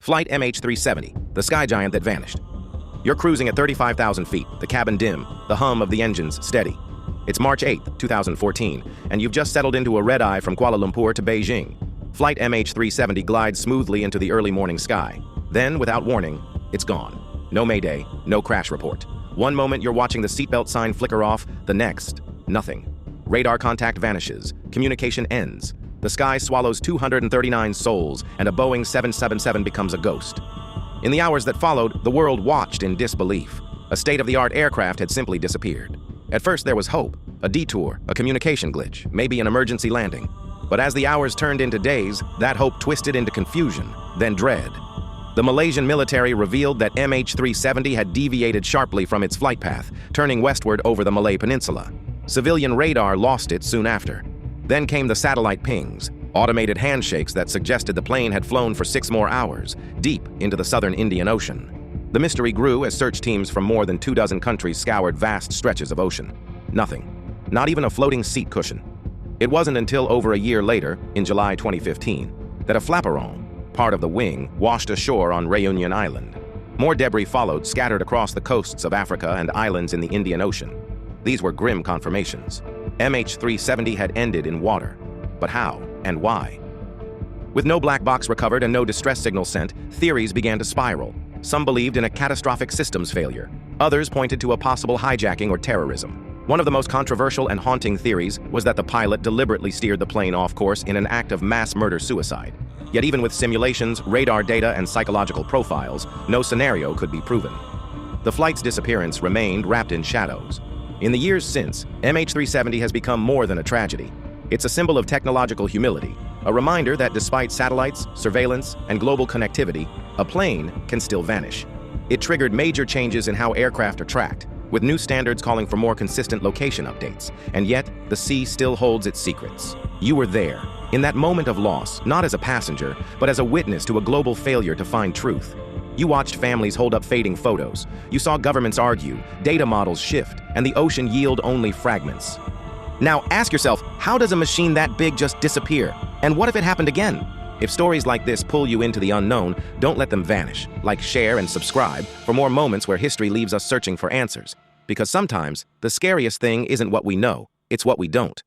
Flight MH370, the sky giant that vanished. You're cruising at 35,000 feet, the cabin dim, the hum of the engines steady. It's March 8, 2014, and you've just settled into a red-eye from Kuala Lumpur to Beijing. Flight MH370 glides smoothly into the early morning sky. Then, without warning, it's gone. No mayday, no crash report. One moment you're watching the seatbelt sign flicker off, the next, nothing. Radar contact vanishes, communication ends. The sky swallows 239 souls, and a Boeing 777 becomes a ghost. In the hours that followed, the world watched in disbelief. A state-of-the-art aircraft had simply disappeared. At first there was hope, a detour, a communication glitch, maybe an emergency landing. But as the hours turned into days, that hope twisted into confusion, then dread. The Malaysian military revealed that MH370 had deviated sharply from its flight path, turning westward over the Malay Peninsula. Civilian radar lost it soon after. Then came the satellite pings, automated handshakes that suggested the plane had flown for 6 more hours, deep into the southern Indian Ocean. The mystery grew as search teams from more than 24 countries scoured vast stretches of ocean. Nothing. Not even a floating seat cushion. It wasn't until over a year later, in July 2015, that a flaperon, part of the wing, washed ashore on Réunion Island. More debris followed, scattered across the coasts of Africa and islands in the Indian Ocean. These were grim confirmations. MH370 had ended in water. But how and why? With no black box recovered and no distress signal sent, theories began to spiral. Some believed in a catastrophic systems failure. Others pointed to a possible hijacking or terrorism. One of the most controversial and haunting theories was that the pilot deliberately steered the plane off course in an act of mass murder-suicide. Yet even with simulations, radar data, and psychological profiles, no scenario could be proven. The flight's disappearance remained wrapped in shadows. In the years since, MH370 has become more than a tragedy. It's a symbol of technological humility, a reminder that despite satellites, surveillance, and global connectivity, a plane can still vanish. It triggered major changes in how aircraft are tracked, with new standards calling for more consistent location updates. And yet, the sea still holds its secrets. You were there, in that moment of loss, not as a passenger, but as a witness to a global failure to find truth. You watched families hold up fading photos. You saw governments argue, data models shift, and the ocean yield only fragments. Now ask yourself, how does a machine that big just disappear? And what if it happened again? If stories like this pull you into the unknown, don't let them vanish. Like, share, and subscribe for more moments where history leaves us searching for answers. Because sometimes, the scariest thing isn't what we know, it's what we don't.